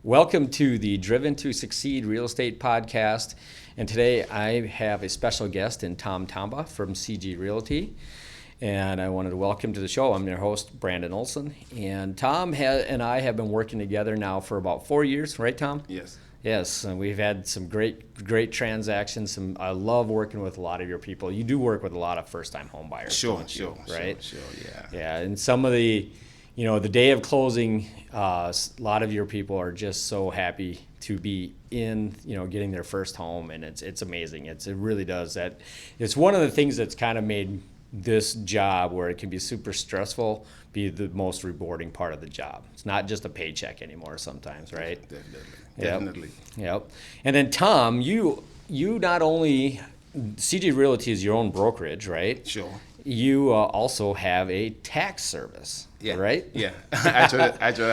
Welcome to the Driven to Succeed Real Estate Podcast. And today I have a special guest in Tamba from SEJI Realty. And I wanted to welcome to the show. I'm their host, Brandon Olson. And Tom and I have been working together now for about 4 years, right, Tom? Yes. Yes, and we've had some great transactions. I love working with a lot of your people. You do work with a lot of first-time home buyers, Sure, don't you, right? Sure, yeah. Yeah, and some of the, the day of closing, a lot of your people are just so happy to be in, getting their first home, and it's amazing. It really does that. It's one of the things that's kind of made this job, where it can be super stressful, be the most rewarding part of the job. It's not just a paycheck anymore sometimes, right? Definitely. Yep. And then Tom, you not only, SEJI Realty is your own brokerage, right? Sure. You also have a tax service, Yeah. right? Yeah. Actually,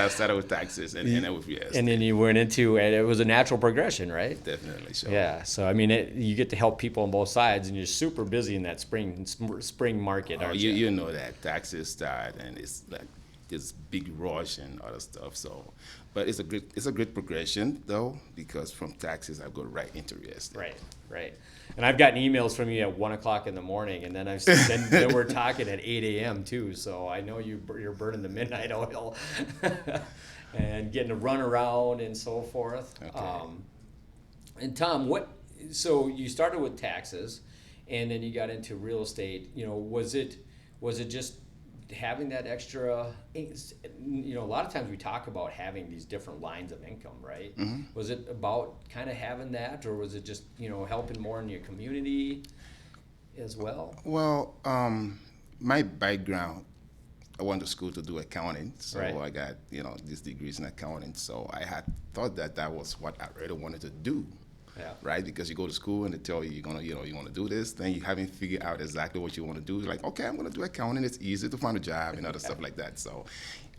I started with taxes and then with yes. And then you went into, and it was a natural progression, right? Definitely. Sure. Yeah. So I mean, you get to help people on both sides, and you're super busy in that spring market, aren't you? You know that taxes start and it's like this big rush and other stuff. So, but it's a great progression though, because from taxes I go right into real estate. Right. And I've gotten emails from you at 1:00 in the morning, and then then we're talking at 8 a.m. too. So I know you're burning the midnight oil and getting to run around and so forth. Okay. And Tom, so you started with taxes, and then you got into real estate. Was it just having that extra, a lot of times we talk about having these different lines of income, right? Mm-hmm. Was it about kind of having that, or was it just, helping more in your community as well? Well, my background, I went to school to do accounting, so Right. I got these degrees in accounting. So I had thought that was what I really wanted to do. Yeah. Right, because you go to school and they tell you you want to do this, then you haven't figured out exactly what you want to do. You're like, okay, I'm going to do accounting. It's easy to find a job and other stuff like that. So,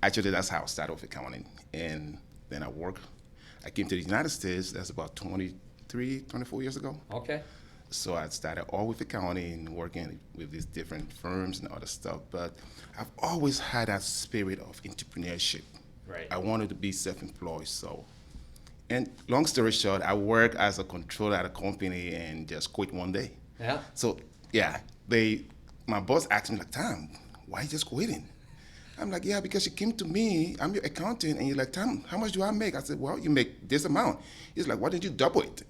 actually, that's how I started with accounting, and then I came to the United States. That's about 24 years ago. Okay. So I started all with accounting, working with these different firms and other stuff. But I've always had that spirit of entrepreneurship. Right. I wanted to be self-employed, so. And long story short, I worked as a controller at a company and just quit one day. Yeah. So yeah, my boss asked me like, Tom, why you just quitting? I'm like, yeah, because you came to me, I'm your accountant, and you're like, Tom, how much do I make? I said, well, you make this amount. He's like, why didn't you double it?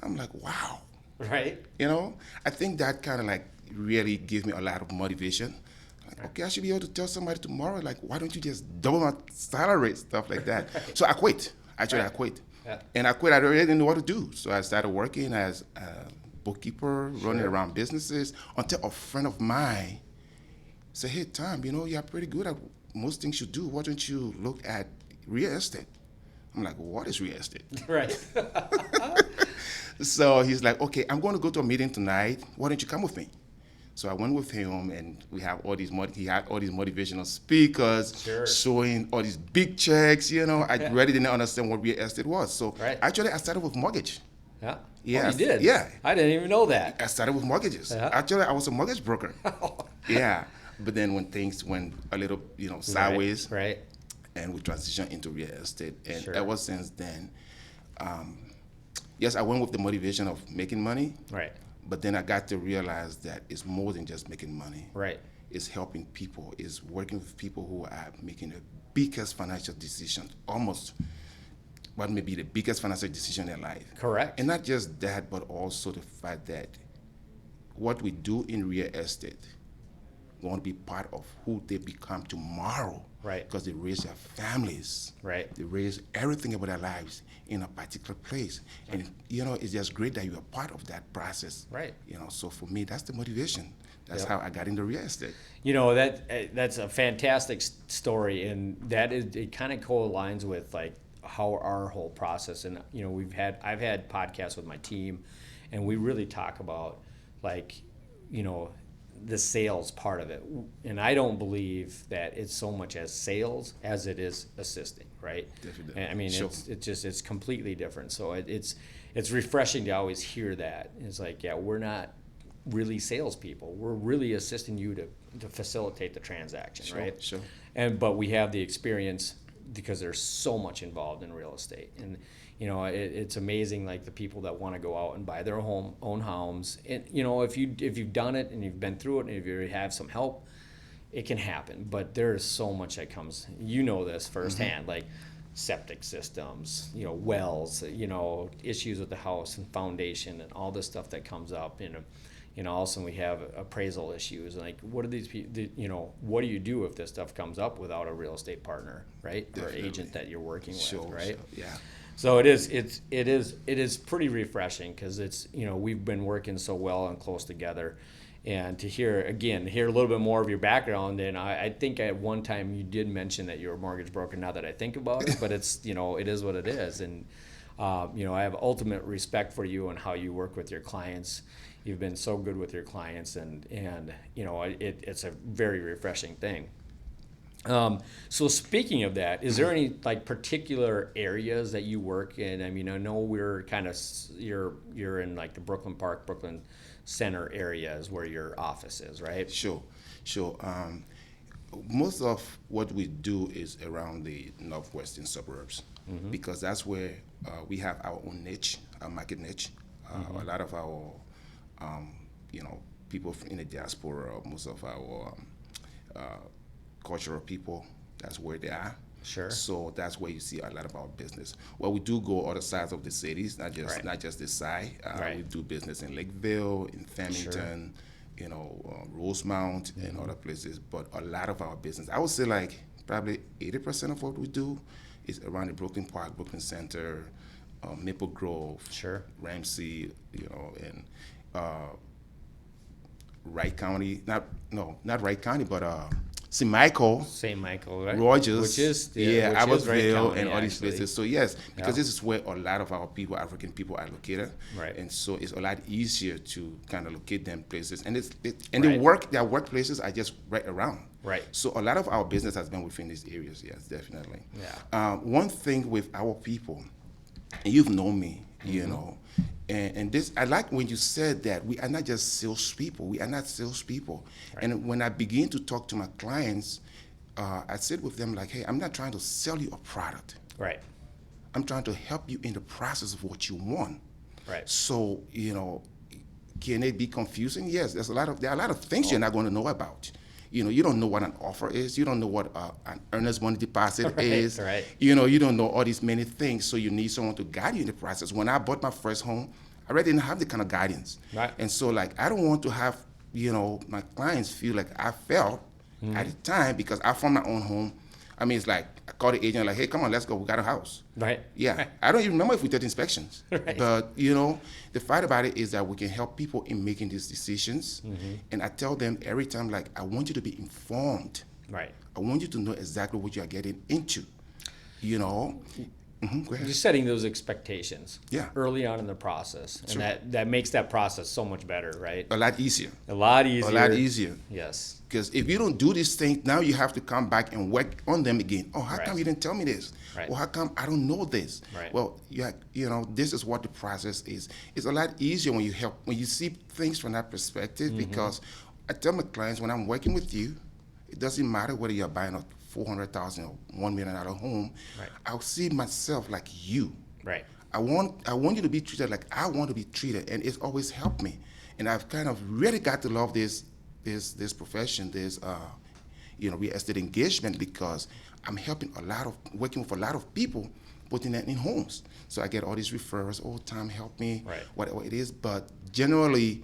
I'm like, wow. Right. I think that kind of like really gives me a lot of motivation. Like, okay, I should be able to tell somebody tomorrow, like, why don't you just double my salary, stuff like that. Right. So I quit. Actually, Right. I quit. Yeah. And I quit. I really didn't know what to do. So I started working as a bookkeeper, running around businesses, until a friend of mine said, hey, Tom, you're pretty good at most things you do. Why don't you look at real estate? I'm like, what is real estate? Right. So he's like, okay, I'm going to go to a meeting tonight. Why don't you come with me? So I went with him, and he had all these motivational speakers showing all these big checks. I really didn't understand what real estate was. So actually, I started with mortgage. Yeah. Yeah, Oh, you did? Yeah. I didn't even know that. I started with mortgages. Yeah. Actually, I was a mortgage broker. Yeah. But then when things went a little, sideways, Right. and we transitioned into real estate, and Sure. ever since then, yes, I went with the motivation of making money. Right. But then I got to realize that it's more than just making money. Right. It's helping people. It's working with people who are making the biggest financial decision, almost what may be the biggest financial decision in life. Correct. And not just that, but also the fact that what we do in real estate going to be part of who they become tomorrow. Right. Because they raise their families. Right. They raise everything about their lives in a particular place. And, it's just great that you're a part of that process. Right. So for me, that's the motivation. That's how I got into real estate. That's a fantastic story, and it kind of co-aligns with like how our whole process, and I've had podcasts with my team, and we really talk about like the sales part of it, and I don't believe that it's so much as sales as it is assisting, right? Definitely. And I mean, Sure. it's completely different. So it's refreshing to always hear that. It's like, yeah, we're not really salespeople. We're really assisting you to facilitate the transaction, Sure, right? sure. But we have the experience because there's so much involved in real estate. And it's amazing, like the people that want to go out and buy their own homes. And if you've done it and you've been through it and if you have some help, it can happen. But there is so much that comes. This firsthand, like septic systems, wells, issues with the house and foundation and all this stuff that comes up. Also we have appraisal issues. Like, what are these people? What do you do if this stuff comes up without a real estate partner, right? Definitely. Or agent that you're working with, Sure, right? sure, yeah. So it is pretty refreshing because it's we've been working so well and close together, and to hear a little bit more of your background. And I think at one time you did mention that you're a mortgage broker. Now that I think about it, but it's it is what it is. And I have ultimate respect for you and how you work with your clients. You've been so good with your clients, and it's a very refreshing thing. So speaking of that, is there any like particular areas that you work in? I mean, I know we're kind of you're in like the Brooklyn Park, Brooklyn Center areas where your office is, right? Sure. Most of what we do is around the northwestern suburbs, because that's where we have our own niche, our market niche. A lot of our, people in the diaspora, most of our cultural people, that's where they are. Sure. So that's where you see a lot of our business. Well, we do go other sides of the cities, not just this side. Right. We do business in Lakeville, in Farmington, Rosemount, and other places. But a lot of our business, I would say like probably 80% of what we do is around the Brooklyn Park, Brooklyn Center, Maple Grove, Sure. Ramsey, and Wright County. Not Wright County, but St. Michael, right? Rogers, which is Abbotsville, and all these actually. places. So yes, because this is where a lot of our people, African people, are located, Right. And so it's a lot easier to kind of locate them places. And Right. their workplaces are just right around. Right. So a lot of our business has been within these areas. Yes, definitely. Yeah. One thing with our people, and you've known me, and this, I like when you said that we are not just salespeople. We are not salespeople. Right. And when I begin to talk to my clients, I said with them like, hey, I'm not trying to sell you a product. Right. I'm trying to help you in the process of what you want. Right. So, can it be confusing? Yes, there are a lot of things you're not going to know about. You don't know what an offer is. You don't know what an earnest money deposit is. Right. You don't know all these many things. So you need someone to guide you in the process. When I bought my first home, I really didn't have the kind of guidance. Right. And so I don't want to have, my clients feel like I felt at the time because I found my own home. I mean, it's like I called the agent like, hey, come on, let's go. We got a house. Right. Yeah. I don't even remember if we did inspections. Right. But, the fact about it is that we can help people in making these decisions. And I tell them every time, like, I want you to be informed. Right. I want you to know exactly what you are getting into. Go ahead. Just setting those expectations. Yeah. Early on in the process, and Sure. that makes that process so much better, right? A lot easier. A lot easier. A lot easier. Yes. Because if you don't do these things, now you have to come back and work on them again. Oh, how Right. come you didn't tell me this? Right. Or how come I don't know this? Right. Well, this is what the process is. It's a lot easier when you see things from that perspective, because I tell my clients when I'm working with you, it doesn't matter whether you're buying a $400,000 or $1 million home. Right. I'll see myself like you. Right. I want you to be treated like I want to be treated, and it's always helped me. And I've kind of really got to love this profession, this real estate engagement, because I'm working with a lot of people putting that in homes. So I get all these referrals all the time, help me, Right. whatever it is. But generally,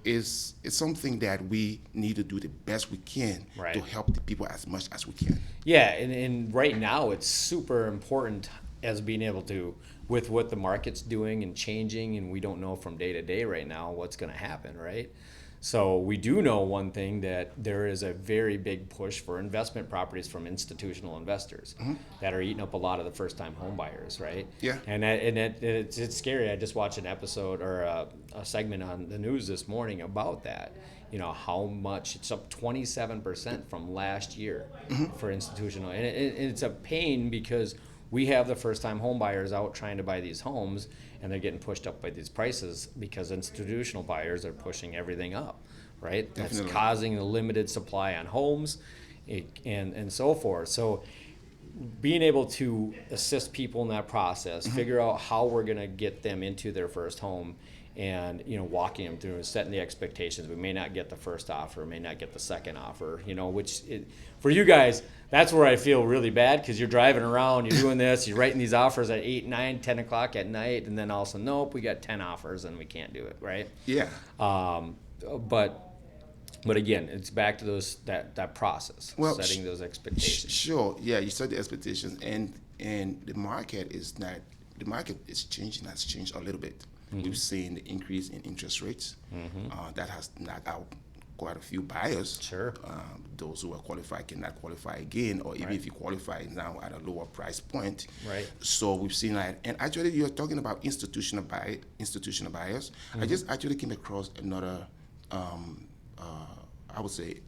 it's something that we need to do the best we can Right. to help the people as much as we can. Yeah, and right now it's super important as being able to, with what the market's doing and changing, and we don't know from day to day right now what's going to happen, right? So we do know one thing, that there is a very big push for investment properties from institutional investors that are eating up a lot of the first-time home buyers, right? Yeah. And it's scary. I just watched an episode or a segment on the news this morning about that. How much it's up 27% from last year for institutional, and it's a pain because we have the first-time home buyers out trying to buy these homes, and they're getting pushed up by these prices because institutional buyers are pushing everything up, right? Definitely. That's causing a limited supply on homes, and so forth. So being able to assist people in that process, figure out how we're going to get them into their first home, and walking them through and setting the expectations. We may not get the first offer, may not get the second offer, for you guys, that's where I feel really bad, because you're driving around, you're doing this, you're writing these offers at 8, 9, 10 o'clock at night, and then all of a sudden, nope, we got 10 offers and we can't do it, right? Yeah. But again, it's back to that process, Well, setting those expectations. Sure. Yeah, you set the expectations, and the market is changing. Has changed a little bit. We've seen the increase in interest rates. That has knocked out quite a few buyers. Sure. Those who are qualified cannot qualify again, or even if you qualify now at a lower price point. Right. So we've seen that. And actually, you're talking about institutional buyers. I just actually came across another, I would say,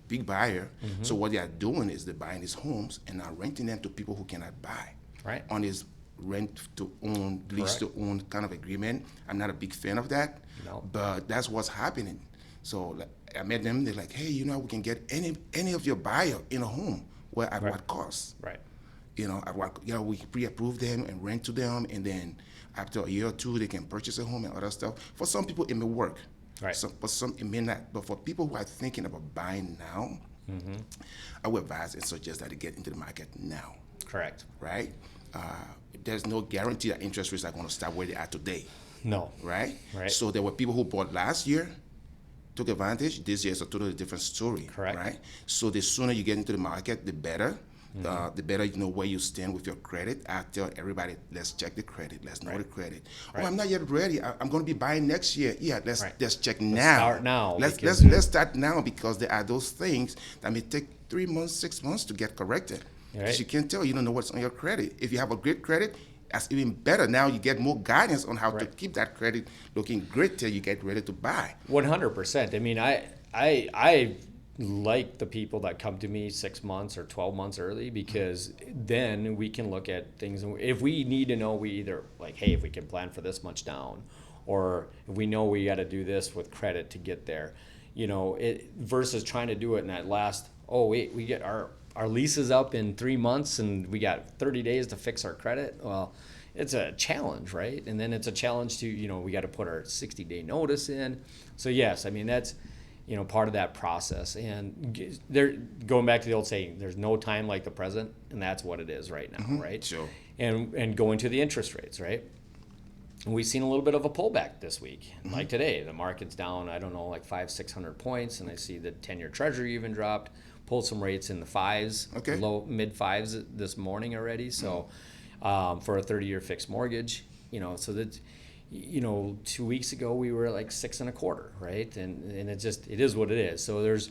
big buyer. So what they are doing is they're buying these homes and are renting them to people who cannot buy. Right. On this rent to own, lease to own kind of agreement. I'm not a big fan of that. No. But that's what's happening. So I met them. They're like, hey, we can get any of your buyer in a home. Well, at what cost? Right. At what? We pre-approve them and rent to them, and then after a year or two, they can purchase a home and other stuff. For some people, it may work. Right. So, for some, it may not. But for people who are thinking about buying now, I would advise and suggest that they get into the market now. Correct. Right? There's no guarantee that interest rates are going to stop where they are today. No. Right? Right. So there were people who bought last year, took advantage. This year is a totally different story. Correct. Right? So the sooner you get into the market, the better. The better you know where you stand with your credit. I tell everybody, let's check the credit. Let's know the credit. Right. Oh, I'm not yet ready. I'm going to be buying next year. Yeah, let's check now. Let's start now. Let's start now, because there are those things that may take 3 months, 6 months to get corrected. Because you can't tell, you don't know what's on your credit. If you have a great credit, that's even better. Now you get more guidance on how to keep that credit looking great till you get ready to buy. 100%. I mean, I like the people that come to me 6 months or 12 months early, because then we can look at things. If we need to know, we either like, hey, if we can plan for this much down, or if we know we got to do this with credit to get there, versus trying to do it in that last, oh wait, we get our lease is up in 3 months and we got 30 days to fix our credit. Well, it's a challenge, right? And then it's a challenge to, we got to put our 60-day notice in. So yes, I mean, that's, part of that process. And they're going back to the old saying, there's no time like the present, and that's what it is right now, right? Sure. And going to the interest rates, right? And we've seen a little bit of a pullback this week. Like today, the market's down, I don't know, like 500-600 points, and I see the 10-year Treasury even dropped, pulled some rates in the fives, low mid fives this morning already. So for a 30-year fixed mortgage, so that, 2 weeks ago we were at like 6.25, right? And it is what it is. So there's,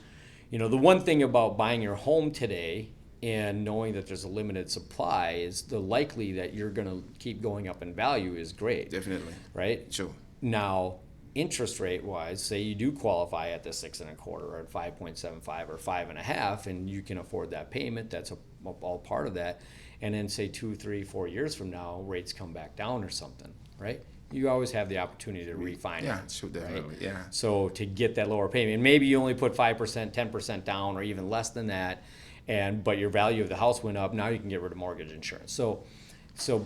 the one thing about buying your home today and knowing that there's a limited supply is the likely that you're going to keep going up in value is great. Definitely. Right? Sure. Now, interest rate wise, say you do qualify at the 6.25 or at 5.75 or 5.5, and you can afford that payment, that's all part of that. And then say 2, 3, 4 years from now, rates come back down or something, right? You always have the opportunity to refinance. Yeah, sure, definitely. Right? Yeah. So to get that lower payment, and maybe you only put 5%, 10% down, or even less than that, but your value of the house went up. Now you can get rid of mortgage insurance. So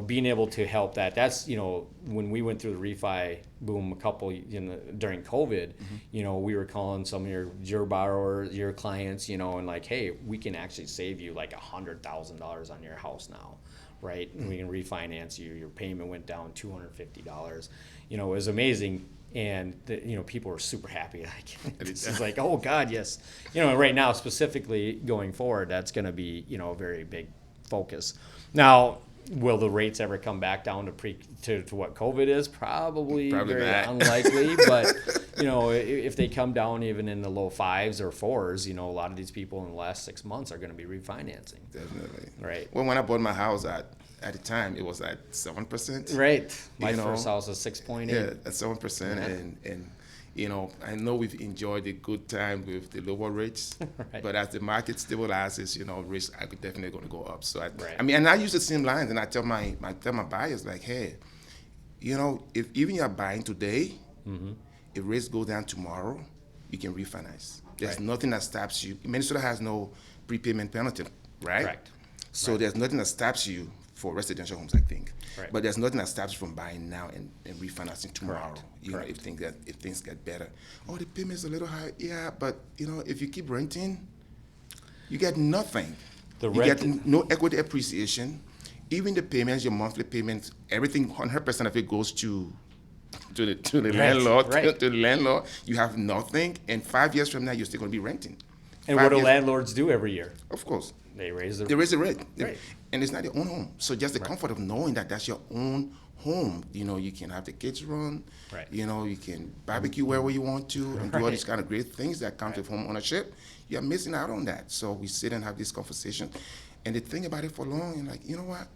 being able to help that's when we went through the refi boom during COVID, we were calling some of your borrowers, your clients, and like, hey, we can actually save you like $100,000 on your house now, right? And we can refinance you. Your payment went down $250. It was amazing. And people were super happy. Like it's like, oh God, yes. Right now specifically going forward, that's going to be a very big focus. Now, will the rates ever come back down to what COVID is? Probably very unlikely. But if they come down even in the low 5s or 4s, a lot of these people in the last 6 months are going to be refinancing. Definitely. Right. Well, when I bought my house at the time, it was at 7%. Right. My first house was 6.8. Yeah, at 7%, and I know we've enjoyed a good time with the lower rates, Right. but as the market stabilizes, rates are definitely going to go up. So I mean, and I use the same lines, and I tell my buyers like, hey, if even you're buying today, if rates go down tomorrow, you can refinance. There's nothing that stops you. Minnesota has no prepayment penalty, right? Correct. So Right. there's nothing that stops you for residential homes, I think. Right. But there's nothing that stops you from buying now and refinancing tomorrow. Correct. You know, Correct. if things get better. Oh, the payment's a little high. Yeah, but if you keep renting, you get nothing. The You get rent- no equity appreciation. Even the payments, your monthly payments, everything, 100% of it goes to the Right, landlord. right. To the landlord, you have nothing. And 5 years from now, you're still going to be renting. And 5 what do years- landlords do every year? Of course. They raise They raise the rent. Right. And it's not your own home. So just the comfort of knowing that that's your own home. You can have the kids run. Right. You can barbecue wherever you want to and do all Right. these kind of great things that come with home ownership. You're missing out on that. So we sit and have this conversation. And they think about it for long and like, you know what?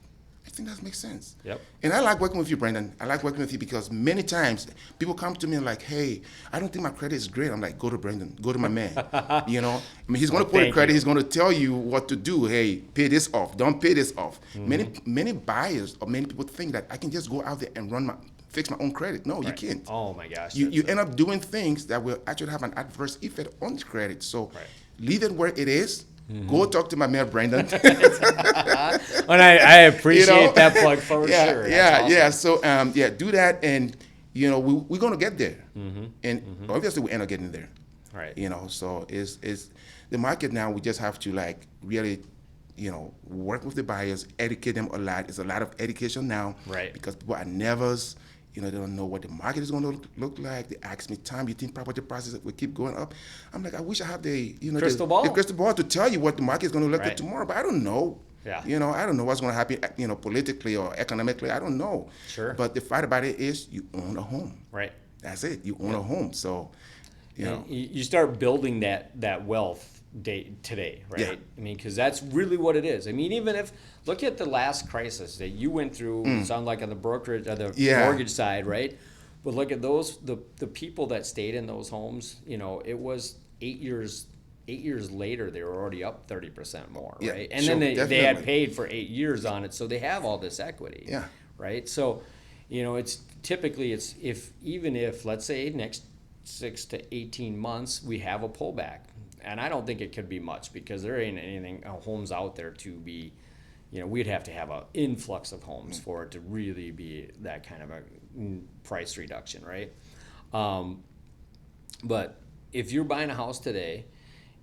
I think that makes sense. Yep. And I like working with you, Brendan. I like working with you because many times people come to me and like, hey, I don't think my credit is great. I'm like, go to Brendan, go to my man. He's going to put a Thank credit. you. He's going to tell you what to do. Hey, pay this off. Don't pay this off. Mm-hmm. Many buyers or many people think that I can just go out there and fix my own credit. No, you Right. can't. Oh my gosh. You that's end up doing things that will actually have an adverse effect on the credit. So Right. leave it where it is. Go talk to my man, Brendan. And I appreciate that plug for yeah, sure. Yeah, That's awesome. yeah. So do that, and we're gonna get there, and obviously we end up getting there. Right. So it's the market now. We just have to like really, work with the buyers, educate them a lot. It's a lot of education now, Right. Because people are nervous. They don't know what the market is going to look like. They ask me, Tom, you think property prices will keep going up? I'm like, I wish I had the Crystal ball. the crystal ball to tell you what the market is going to look like Right. tomorrow, but I don't know. Yeah. I don't know what's going to happen, politically or economically. I don't know. Sure. But the fact about it is, you own a home. Right. That's it. You own a home. So, You start building that wealth today, right? Yeah. I mean, because that's really what it is. I mean, even if look at the last crisis that you went through, sound like on the brokerage or the Yeah. mortgage side, right? But look at those the people that stayed in those homes. It was 8 years. 8 years later, they were already up 30% more, Yeah, right? And sure, then they had definitely. paid for 8 years on it, so they have all this equity. Yeah. Right. So, it's typically even if let's say next 6 to 18 months we have a pullback, and I don't think it could be much because there ain't anything homes out there to be, we'd have to have an influx of homes for it to really be that kind of a price reduction, right? But if you're buying a house today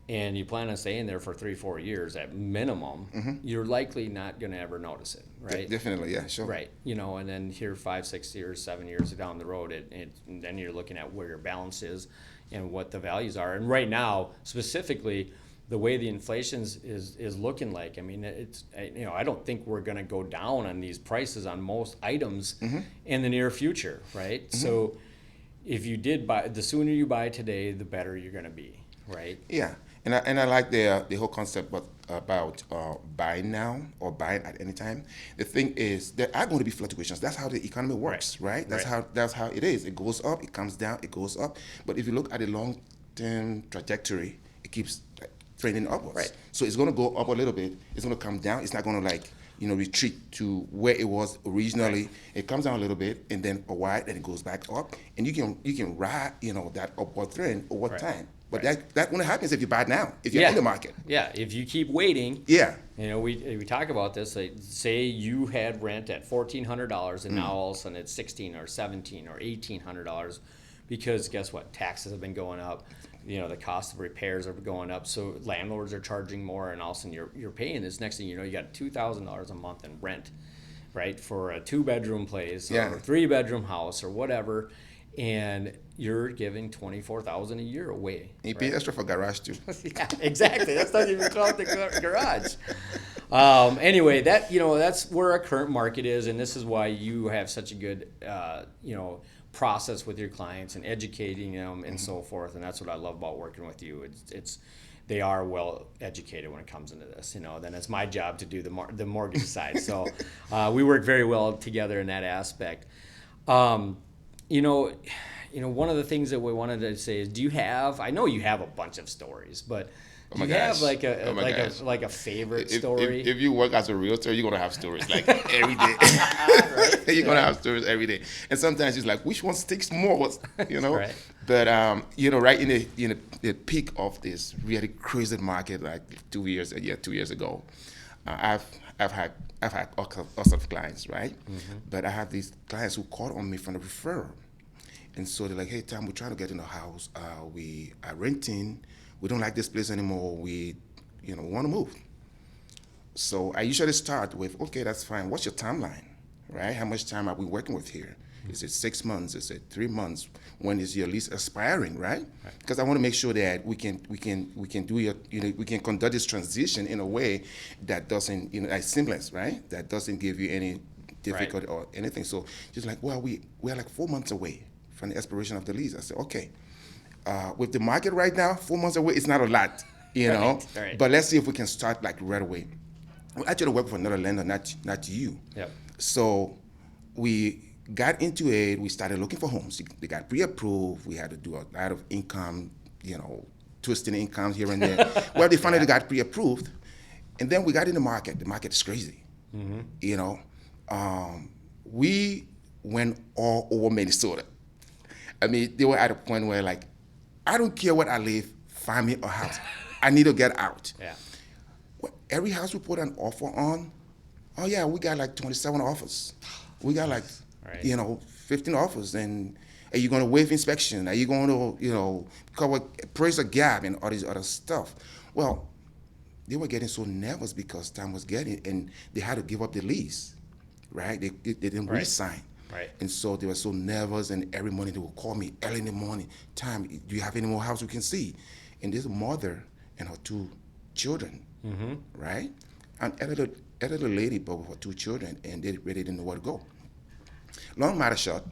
and you plan on staying there for 3-4 years at minimum, you're likely not going to ever notice it, right? Definitely, yeah, sure. Right, and then here 5, 6 years, 7 years down the road, and then you're looking at where your balance is and what the values are. And right now, specifically, the way the inflation is looking like, I mean, I don't think we're going to go down on these prices on most items in the near future, right? So if you did buy, the sooner you buy today, the better you're going to be, right? Yeah, and I like the whole concept about buying now or buying at any time. The thing is, there are going to be fluctuations. That's how the economy works, right? That's how it is. It goes up, it comes down, it goes up. But if you look at the long-term trajectory, it keeps trending upwards. Right. So it's going to go up a little bit. It's going to come down. It's not going to retreat to where it was originally. Right. It comes down a little bit and then a while, and it goes back up. And you can ride that upward trend over Right. time. But Right. that only happens if you buy it now, if you're in the market. Yeah, if you keep waiting, Yeah. we talk about this. Like, say you had rent at $1,400, and now all of a sudden it's $1,600 or $1,700 or $1,800, because guess what? Taxes have been going up. The cost of repairs are going up. So landlords are charging more, and all of a sudden you're paying this. Next thing you know, you got $2,000 a month in rent, right, for a 2-bedroom place Yeah. or a 3-bedroom house or whatever, and you're giving $24,000 a year away. And you pay extra for garage too. Yeah, exactly. That's not even called the garage. Anyway, that's where our current market is, and this is why you have such a good, process with your clients and educating them and so forth. And that's what I love about working with you. They are well educated when it comes into this. Then it's my job to do the mortgage side. So we work very well together in that aspect. One of the things that we wanted to say is, I know you have a bunch of stories, but do you have like a favorite story? If you work as a realtor, you're gonna have stories like every day. Right? You're gonna have stories every day, and sometimes it's like, which one sticks more? Right. But right in the peak of this really crazy market, like 2 years ago, I've I've had all sorts of clients, right? But I have these clients who call on me from the referral, and so they're like, "Hey, Tom, we're trying to get in a house. We are renting. We don't like this place anymore. We, want to move." So I usually start with, "Okay, that's fine. What's your timeline, right? How much time are we working with here? Is it 6 months? Is it 3 months? When is your lease expiring, right? Because I want to make sure that we can do we can conduct this transition in a way that doesn't, as seamless, right? That doesn't give you any difficulty or anything." So just like, "Well, we're like 4 months away from the expiration of the lease." I said, "Okay, with the market right now, 4 months away is not a lot, Right. but let's see if we can start like right away." We actually work for another lender, not you. Yep. So we got into it. We started looking for homes. They got pre-approved. We had to do a lot of income, twisting incomes here and there. Well, they finally got pre-approved, and then we got in the market. The market is crazy. We went all over Minnesota. I mean, they were at a point where like, "I don't care what I live, find me a house. I need to get out." Yeah. Well, every house we put an offer on, oh yeah, we got like 27 offers. We got like, Right. 15 offers. And are you going to waive inspection? Are you going to, cover appraisal gap and all this other stuff? Well, they were getting so nervous because time was getting, and they had to give up the lease, right? They didn't Right. re-sign. Right. And so they were so nervous, and every morning they would call me early in the morning. "Tom, do you have any more house we can see?" And this mother and her two children, right? An elderly lady, but with her two children, and they really didn't know where to go. Long matter short,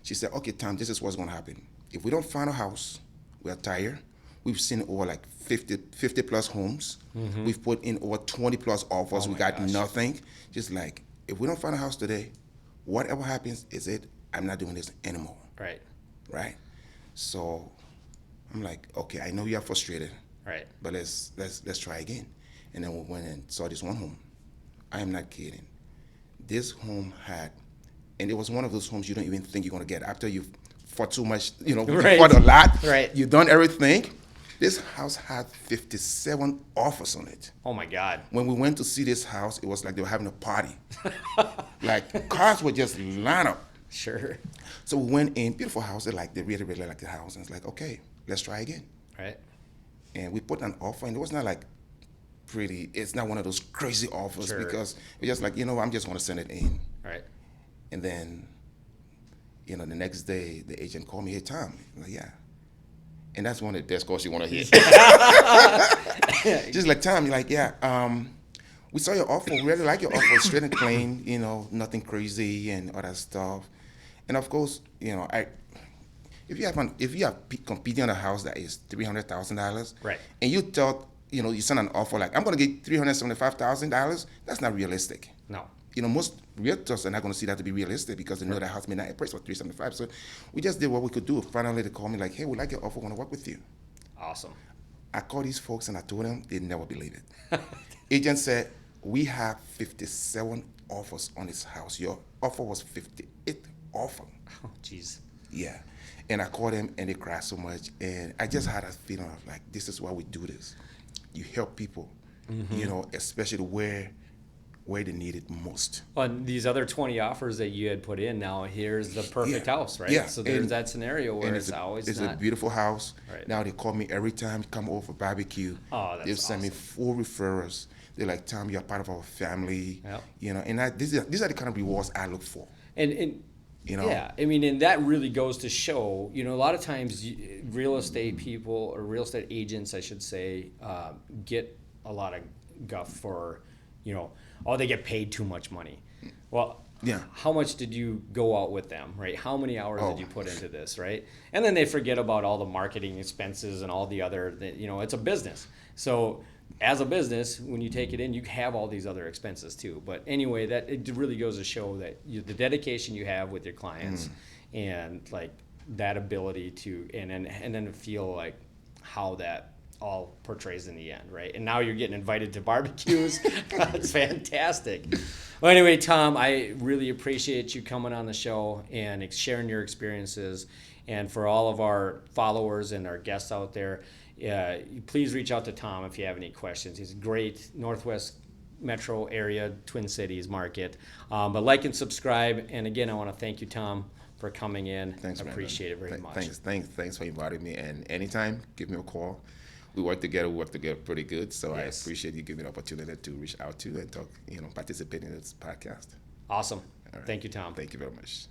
she said, "Okay, Tom, this is what's going to happen. If we don't find a house, we're tired. We've seen over like 50 plus homes. We've put in over 20 plus offers. Oh We my got gosh. nothing. Just like, if we don't find a house today, whatever happens is it. I'm not doing this anymore." Right. Right? So I'm like, "Okay, I know you're frustrated, Right. but let's try again." And then we went and saw this one home. I am not kidding. This home had, and it was one of those homes you don't even think you're gonna get after you've fought too much, you Right. fought a lot. Right. You've done everything. This house had 57 offers on it. Oh my God. When we went to see this house, it was like they were having a party. Like cars were just lined up. Sure. So we went in, beautiful house. They really, really liked the house. And it's like, "Okay, let's try again." Right. And we put an offer, and it was not like pretty. It's not one of those crazy offers Sure. because it's just like, I'm just going to send it in. Right. And then, the next day, the agent called me, "Hey, Tom." I'm like, "Yeah." And that's one of the best calls you want to hear. Just like, "Tom," you're like, "Yeah, we saw your offer. We really like your offer. Straight and clean, nothing crazy and all that stuff." And of course, if you are competing on a house that is $300,000, Right. and you thought, you send an offer like, "I'm going to get $375,000, that's not realistic. No. Most realtors are not going to see that to be realistic because they know that house may not appraise for 375. So we just did what we could do. Finally, they called me like, "Hey, we like your offer. We want to work with you." Awesome. I called these folks and I told them, they never believe it. Agent said, "We have 57 offers on this house. Your offer was 58 offer." Oh, jeez. Yeah. And I called them and they cried so much. And I just had a feeling of like, this is why we do this. You help people, especially where they need it most. Well, and these other 20 offers that you had put in, now here's the perfect house, right? Yeah. So there's And- that scenario where and it's always it's not. a beautiful house. Right. Now they call me every time, come over for barbecue. Oh, that's They've sent me awesome. 4 referrals. They're like, "Tom, you're part of our family." Yep. And these are the kind of rewards I look for. And You know? yeah, I mean, and that really goes to show, a lot of times real estate people or real estate agents, I should say, get a lot of guff for, oh, they get paid too much money. Well, Yeah. how much did you go out with them, right? How many hours did Oh. you put into this, right? And then they forget about all the marketing expenses and all the other, it's a business. So as a business, when you take it in, you have all these other expenses too. But anyway, that it really goes to show that the dedication you have with your clients and like that ability to, and then feel like how that all portrays in the end, right? And now you're getting invited to barbecues. That's fantastic. Well, anyway, Tom, I really appreciate you coming on the show and sharing your experiences. And for all of our followers and our guests out there, please reach out to Tom if you have any questions. He's a great Northwest metro area, Twin Cities market. But like and subscribe. And again, I want to thank you, Tom, for coming in. Thanks, I Brandon. appreciate it very much. Thanks for inviting me. And anytime, give me a call. We work together pretty good. So Yes. I appreciate you giving me the opportunity to reach out to you and talk, participate in this podcast. Awesome. All right. Thank you, Tom. Thank you very much.